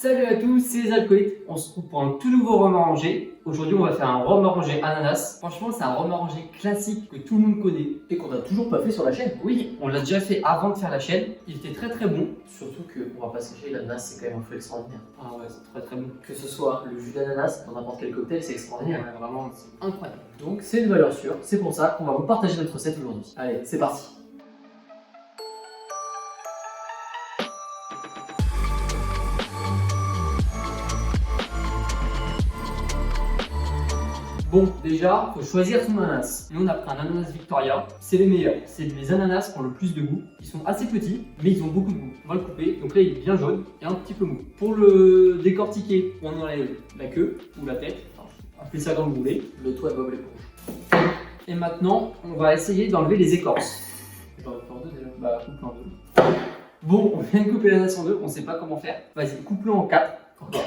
Salut à tous, c'est les alcoolites. On se retrouve pour un tout nouveau rhum orangé. Aujourd'hui, on va faire un rhum orangé ananas. Franchement, c'est un rhum orangé classique que tout le monde connaît. Et qu'on n'a toujours pas fait sur la chaîne. Oui, on l'a déjà fait avant de faire la chaîne. Il était très très bon. Surtout qu'on va pas se cacher, l'ananas c'est quand même un fruit extraordinaire. Ah ouais, c'est très très bon. Que ce soit le jus d'ananas dans n'importe quel cocktail, c'est extraordinaire. Ouais, vraiment, c'est incroyable. Donc c'est une valeur sûre, c'est pour ça qu'on va vous partager notre recette aujourd'hui. Allez, c'est parti. Bon, déjà, faut choisir son ananas. Nous, on a pris un ananas Victoria. C'est les meilleurs. C'est les ananas qui ont le plus de goût. Ils sont assez petits, mais ils ont beaucoup de goût. On va le couper. Donc là, il est bien jaune et un petit peu mou. Pour le décortiquer, on enlève la queue ou la tête. Enfin, appelez ça comme vous voulez. Le toit de Bob l'éponge. Et maintenant, on va essayer d'enlever les écorces. J'aurais fait en deux déjà. Bah, coupe-le en deux. Bon, on vient de couper l'ananas en deux. On sait pas comment faire. Vas-y, coupe-le en quatre.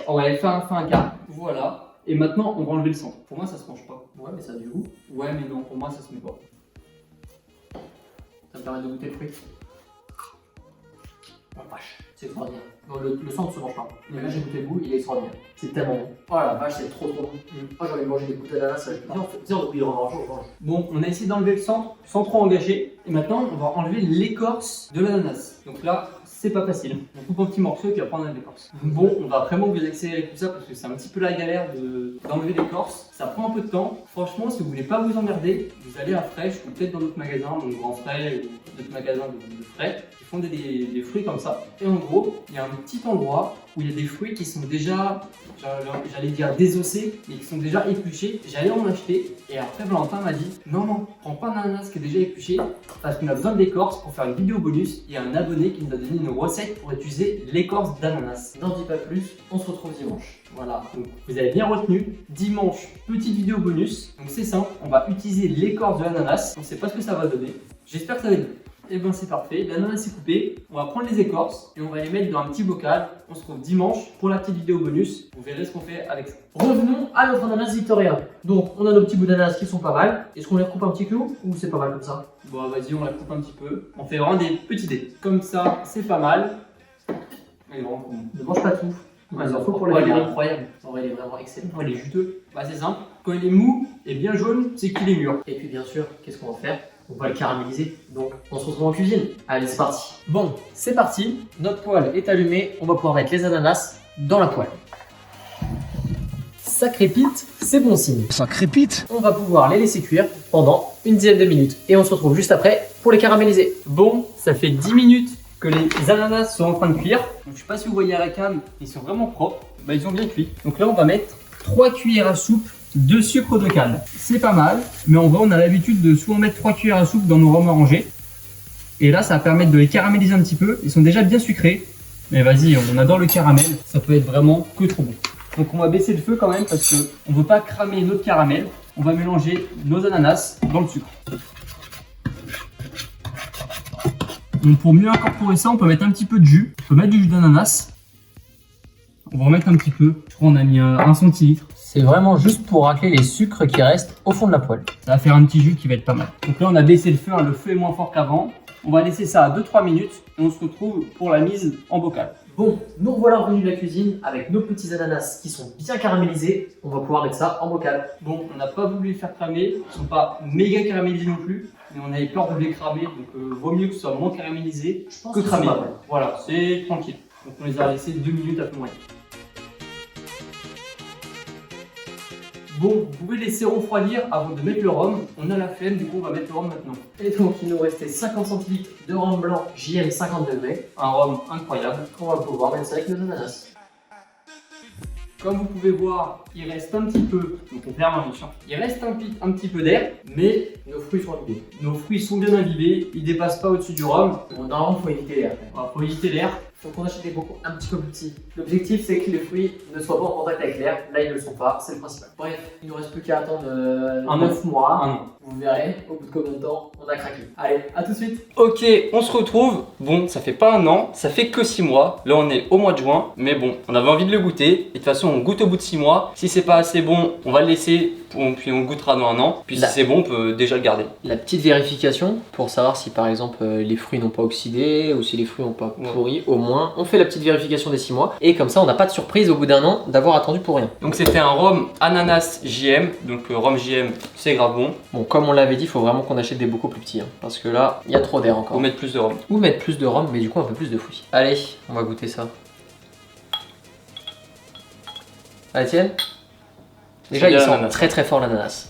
On va faire un quart. Voilà. Et maintenant, on va enlever le centre. Pour moi, ça se mange pas. Ouais, mais ça a du goût. Ouais, mais non, pour moi, ça se met pas. Ça me permet de goûter le fruit. Oh vache. C'est extraordinaire. Non, le centre se mange pas. Mais là, j'ai goûté le goût, il est extraordinaire. C'est tellement bon. Oh la vache, c'est trop bon. Oh, j'ai envie de manger des bouteilles d'ananas. Tiens, on oublie de remanger, on mange. Bon, on a essayé d'enlever le centre sans trop engager. Et maintenant, on va enlever l'écorce de l'ananas. Donc là, c'est pas facile. On coupe en petits morceaux et puis après on a l'écorce. Bon, on va vraiment vous accélérer tout ça parce que c'est un petit peu la galère d'enlever l'écorce. Ça prend un peu de temps. Franchement, si vous voulez pas vous emmerder, vous allez à Fresh ou peut-être dans d'autres magasins, donc Grand Frais ou d'autres magasins de frais, qui font des fruits comme ça. Et en gros, il y a un petit endroit où il y a des fruits qui sont déjà, j'allais dire désossés, mais qui sont déjà épluchés. J'allais en acheter et après Valentin m'a dit non, prends pas d'ananas qui est déjà épluché parce qu'on a besoin de l'écorce pour faire une vidéo bonus. Il y a un abonné qui nous a donné une recette pour utiliser l'écorce d'ananas. N'en dis pas plus, on se retrouve dimanche. Voilà, donc vous avez bien retenu, dimanche, petite vidéo bonus. Donc c'est simple, on va utiliser l'écorce de l'ananas. On ne sait pas ce que ça va donner. J'espère que ça va être bon. Et bien c'est parfait, l'ananas est coupé, on va prendre les écorces et on va les mettre dans un petit bocal. On se retrouve dimanche pour la petite vidéo bonus, vous verrez ce qu'on fait avec ça. Revenons à notre ananas Victoria. Donc on a nos petits bouts d'ananas qui sont pas mal. Est-ce qu'on les recoupe un petit peu ou c'est pas mal comme ça? Bon vas-y, on la coupe un petit peu. On fait vraiment des petits dés. Comme ça, c'est pas mal. Et vraiment, ne mange pas tout. Ouais, il en faut pour les il est viandes. incroyable. En vrai, il est vraiment excellent. Il est juteux. Bah c'est simple. Quand il est mou et bien jaune, c'est qu'il est mûr. Et puis bien sûr, qu'est-ce qu'on va faire? On va le caraméliser. Donc on se retrouve en cuisine. Allez, c'est parti. Bon, c'est parti. Notre poêle est allumée. On va pouvoir mettre les ananas dans la poêle. Ça crépite, c'est bon signe. Ça crépite. On va pouvoir les laisser cuire pendant une dizaine de minutes. Et on se retrouve juste après pour les caraméliser. Bon, ça fait 10 minutes que les ananas sont en train de cuire. Donc, je sais pas si vous voyez à la cam, ils sont vraiment propres. Bah, ils ont bien cuit. Donc là, on va mettre 3 cuillères à soupe de sucre de canne. C'est pas mal, mais en vrai, on a l'habitude de souvent mettre 3 cuillères à soupe dans nos rhums orangés. Et là, ça va permettre de les caraméliser un petit peu. Ils sont déjà bien sucrés. Mais vas-y, on adore le caramel. Ça peut être vraiment que trop bon. Donc on va baisser le feu quand même parce qu'on ne veut pas cramer notre caramel. On va mélanger nos ananas dans le sucre. Donc pour mieux incorporer ça, on peut mettre un petit peu de jus. On peut mettre du jus d'ananas. On va remettre un petit peu. Je crois qu'on a mis 1 centilitre. C'est vraiment juste pour racler les sucres qui restent au fond de la poêle. Ça va faire un petit jus qui va être pas mal. Donc là on a baissé le feu, hein, le feu est moins fort qu'avant. On va laisser ça à 2-3 minutes et on se retrouve pour la mise en bocal. Bon, nous voilà revenus de la cuisine avec nos petits ananas qui sont bien caramélisés. On va pouvoir mettre ça en bocal. Bon, on n'a pas voulu les faire cramer, ils sont pas méga caramélisés non plus, mais on avait peur de les cramer, donc vaut mieux que ce soit moins caramélisé que cramé. Voilà, c'est tranquille. Donc on les a laissés 2 minutes à peu près. Bon, vous pouvez laisser refroidir avant de mettre le rhum. On a la flemme, du coup on va mettre le rhum maintenant. Et donc il nous restait 50 centilitres de rhum blanc JM 50 degrés. Un rhum incroyable. On va pouvoir mettre ça avec nos ananas. Comme vous pouvez voir, il reste un petit peu, donc on ferme un méchant. Il reste un petit peu d'air, mais nos fruits sont imbibés. Nos fruits sont bien imbibés, ils dépassent pas au-dessus du rhum. Bon, normalement il faut éviter l'air. Il faut éviter l'air. Faut qu'on achète des bocaux un petit peu plus petits. L'objectif c'est que les fruits ne soient pas en contact avec l'air. Là ils ne le sont pas, c'est le principal. Bref, il nous reste plus qu'à attendre 9 mois. Un an. Vous verrez, au bout de combien de temps on a craqué. Allez, à tout de suite. Ok, on se retrouve. Bon, ça fait pas un an, ça fait que 6 mois. Là, on est au mois de juin. Mais bon, on avait envie de le goûter. Et de toute façon, on goûte au bout de 6 mois. Si c'est pas assez bon, on va le laisser. Puis on goûtera dans un an. Puis si c'est bon, on peut déjà le garder. La petite vérification pour savoir si par exemple les fruits n'ont pas oxydé ou si les fruits n'ont pas pourri, au moins moins, on fait la petite vérification des 6 mois et comme ça on n'a pas de surprise au bout d'un an d'avoir attendu pour rien. Donc c'était un rhum ananas JM, donc rhum JM c'est grave bon. Bon, comme on l'avait dit, il faut vraiment qu'on achète des beaucoup plus petits, hein, parce que là, il y a trop d'air encore. Ou mettre plus de rhum. Ou mettre plus de rhum, mais du coup un peu plus de fruits. Allez, on va goûter ça. Allez, tiens. Déjà, il sent très très fort l'ananas.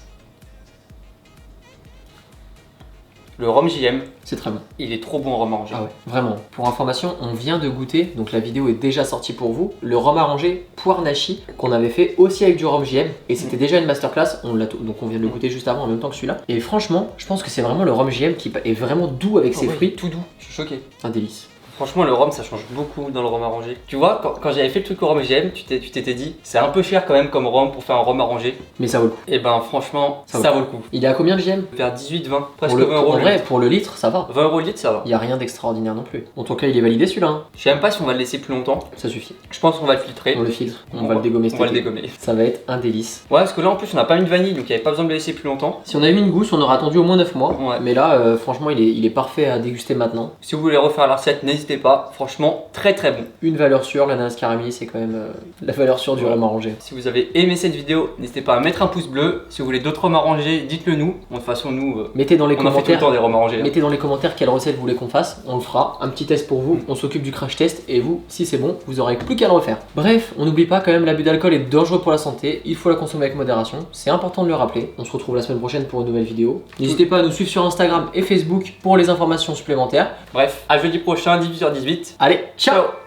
Le rhum JM, C'est très bon. il est trop bon en rhum arrangé. Ah ouais, vraiment. Pour information, on vient de goûter, donc la vidéo est déjà sortie pour vous, le rhum arrangé poire nashi qu'on avait fait aussi avec du rhum JM et c'était déjà une masterclass, donc on vient de le goûter juste avant en même temps que celui-là. Et franchement, je pense que c'est vraiment le rhum JM qui est vraiment doux avec ses fruits. Tout doux, je suis choqué. Un délice. Franchement, le rhum ça change beaucoup dans le rhum arrangé. Tu vois, quand j'avais fait le truc au rhum JM, tu t'étais dit, c'est un peu cher quand même comme rhum pour faire un rhum arrangé. Mais ça vaut le coup. Et ben franchement, ça vaut le coup. Il est à combien le JM? Vers 18, 20, presque Pour le, 20 euros. en le vrai, litre. pour le litre, ça va. 20 euros le litre, ça va. Il n'y a rien d'extraordinaire non plus. En tout cas, il est validé celui-là. Hein. Je sais même pas si on va le laisser plus longtemps. Ça suffit. Je pense qu'on va le filtrer. On le filtre. On va le dégommer. On va le dégommer. Ça va être un délice. Ouais, parce que là en plus on n'a pas mis de vanille, donc il n'y avait pas besoin de le laisser plus longtemps. Si on avait mis une gousse, on aurait attendu au moins 9 mois. Ouais. Mais là, franchement, il est parfait à déguster maintenant. Si vous voulez refaire la recette, n'hésitez pas. Franchement, très très bon. Une valeur sûre, l'ananas caramélisé, c'est quand même la valeur sûre du rhum arrangé. Si vous avez aimé cette vidéo, n'hésitez pas à mettre un pouce bleu. Si vous voulez d'autres rhums arrangés, dites-le nous. Bon, de toute façon, nous, Mettez dans les on a fait tout le commentaires. temps des rhums arrangés. Hein. Mettez dans les commentaires quelle recette vous voulez qu'on fasse, on le fera, un petit test pour vous, on s'occupe du crash test et vous, si c'est bon, vous aurez plus qu'à le refaire. Bref, on n'oublie pas quand même, l'abus d'alcool est dangereux pour la santé, il faut la consommer avec modération, c'est important de le rappeler. On se retrouve la semaine prochaine pour une nouvelle vidéo. N'hésitez pas à nous suivre sur Instagram et Facebook pour les informations supplémentaires. Bref, à jeudi prochain, 18h18. Allez, ciao.